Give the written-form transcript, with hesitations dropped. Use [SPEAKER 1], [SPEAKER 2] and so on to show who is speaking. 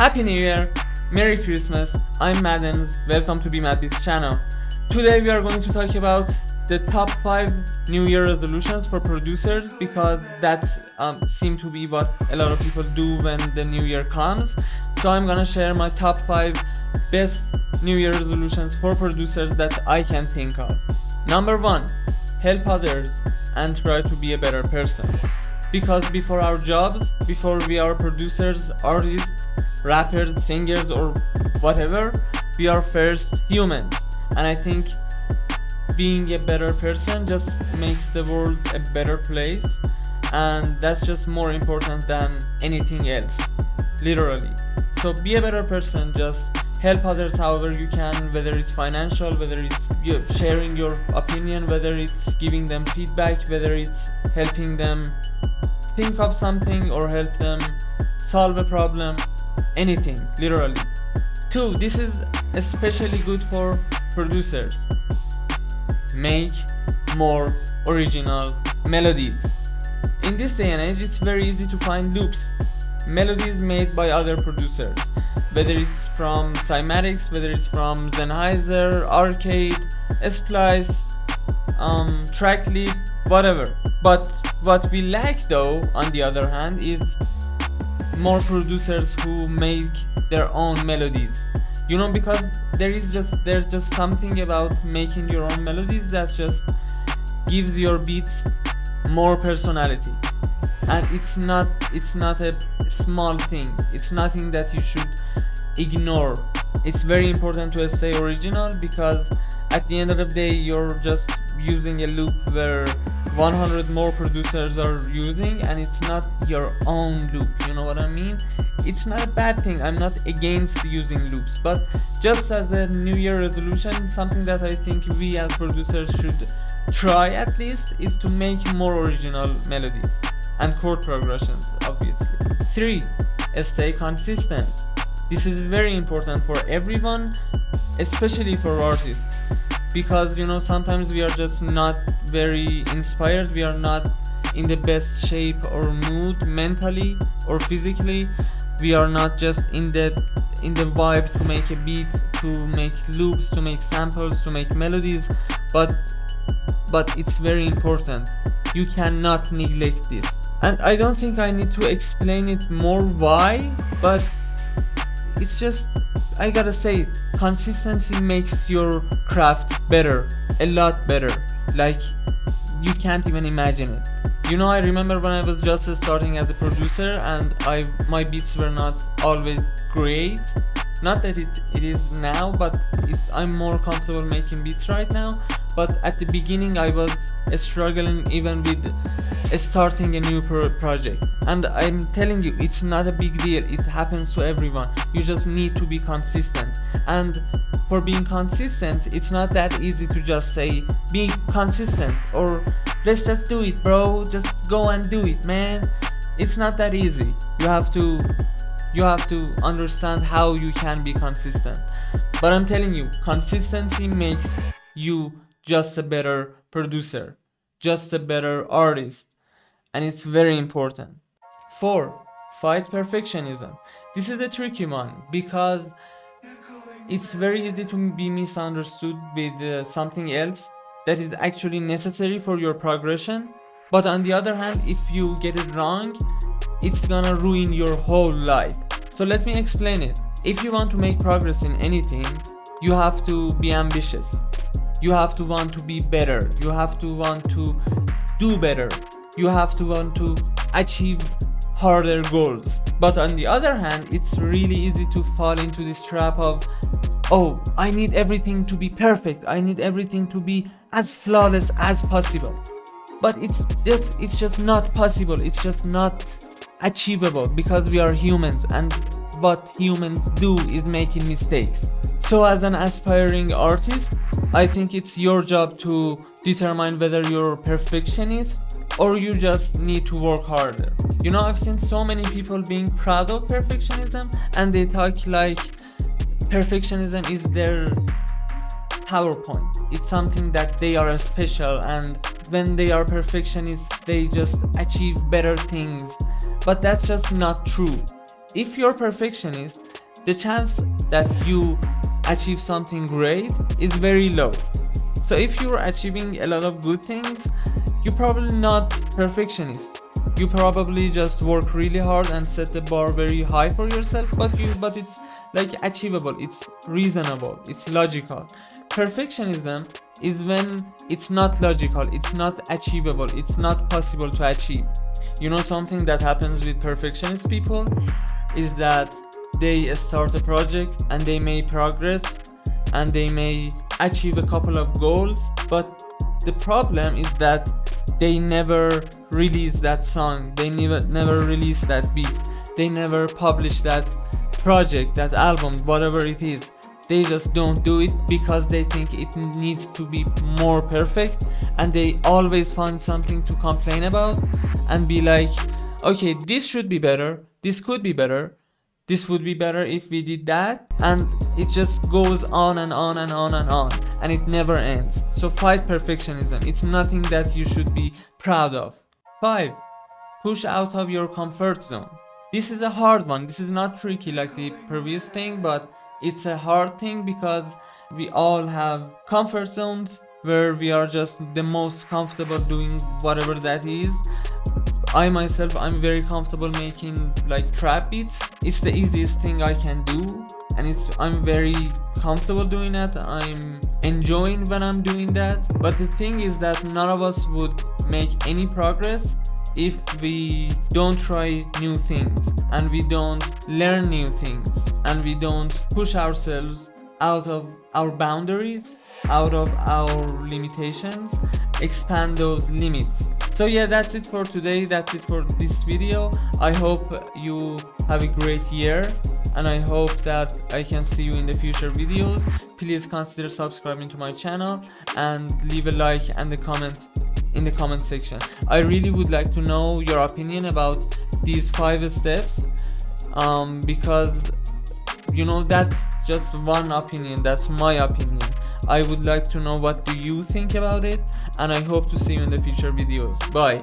[SPEAKER 1] Happy New Year, Merry Christmas, I'm Madden's, welcome to Be Madbeat's channel. Today we are going to talk about the top 5 New Year resolutions for producers because that seems to be what a lot of people do when the New Year comes. So I'm gonna share my top 5 best New Year resolutions for producers that I can think of. Number 1, help others and try to be a better person. Because before our jobs, before we are producers, artists, rappers, singers or whatever, we are first humans. And I think being a better person just makes the world a better place, and that's just more important than anything else, literally. So be a better person, just help others however you can, whether it's financial, whether it's sharing your opinion, whether it's giving them feedback, whether it's helping them think of something or help them solve a problem, anything, literally. 2, this is especially good for producers. Make more original melodies. In this day and age, it's very easy to find loops, melodies made by other producers, whether it's from Cymatics, whether it's from Sennheiser, Arcade, Splice, Tracklead, whatever. But what we lack though, on the other hand, is more producers who make their own melodies. You know, because there's just something about making your own melodies that just gives your beats more personality. And it's not a small thing. It's nothing that you should ignore. It's very important to stay original, because at the end of the day you're just using a loop where 100 more producers are using, and it's not your own loop. You know what I mean? It's not a bad thing. I'm not against using loops, but just as a New Year resolution, something that I think we as producers should try at least is to make more original melodies and chord progressions, obviously. 3, stay consistent. This is very important for everyone, especially for artists, because you know, sometimes we are just not very inspired, we are not in the best shape or mood mentally or physically, we are not just in the vibe to make a beat, to make loops, to make samples, to make melodies, but it's very important. You cannot neglect this, and I don't think I need to explain it more why, but it's just, I gotta say it, consistency makes your craft better, a lot better, like you can't even imagine it. You know, I remember when I was just starting as a producer and my beats were not always great. Not that it is now, but I'm more comfortable making beats right now. But at the beginning I was struggling even with starting a new project. And I'm telling you, it's not a big deal. It happens to everyone. You just need to be consistent. And for being consistent, it's not that easy to just say, be consistent, or let's just do it, bro. Just go and do it, man. It's not that easy. You have to understand how you can be consistent. But I'm telling you, consistency makes you just a better producer, just a better artist, and it's very important. 4, fight perfectionism. This is the tricky one, because it's very easy to be misunderstood with something else that is actually necessary for your progression. But on the other hand, if you get it wrong, it's gonna ruin your whole life. So let me explain it. If you want to make progress in anything, you have to be ambitious. You have to want to be better. You have to want to do better. You have to want to achieve harder goals. But on the other hand, it's really easy to fall into this trap of, oh, I need everything to be perfect. I need everything to be as flawless as possible. But it's just not possible. It's just not achievable, because we are humans, and what humans do is making mistakes. So as an aspiring artist, I think it's your job to determine whether you're a perfectionist or you just need to work harder. You know, I've seen so many people being proud of perfectionism, and they talk like perfectionism is their PowerPoint. It's something that they are special, and when they are perfectionists, they just achieve better things. But that's just not true. If you're perfectionist, the chance that you achieve something great is very low. So if you're achieving a lot of good things, you're probably not perfectionist. You probably just work really hard and set the bar very high for yourself, but it's like achievable, it's reasonable, it's logical. Perfectionism is when it's not logical, it's not achievable, it's not possible to achieve. You know, something that happens with perfectionist people is that they start a project and they may progress and they may achieve a couple of goals, but the problem is that they never release that song, they never release that beat, they never publish that project, that album, whatever it is. They just don't do it because they think it needs to be more perfect, and they always find something to complain about and be like, okay, this should be better, this could be better, this would be better if we did that, and it just goes on and on and on and on, and it never ends. So fight perfectionism. It's nothing that you should be proud of. 5. Push out of your comfort zone. This is a hard one. This is not tricky like the previous thing, but it's a hard thing because we all have comfort zones where we are just the most comfortable doing whatever that is. I myself, I'm very comfortable making like trap beats. It's the easiest thing I can do, and I'm very comfortable doing that. I'm enjoying when I'm doing that. But the thing is that none of us would make any progress if we don't try new things, and we don't learn new things, and we don't push ourselves out of our boundaries, out of our limitations, expand those limits. So yeah, that's it for today, that's it for this video. I hope you have a great year, and I hope that I can see you in the future videos. Please consider subscribing to my channel and leave a like and a comment in the comment section. I really would like to know your opinion about these 5 steps, because you know, that's just one opinion, that's my opinion. I would like to know what do you think about it, and I hope to see you in the future videos. Bye.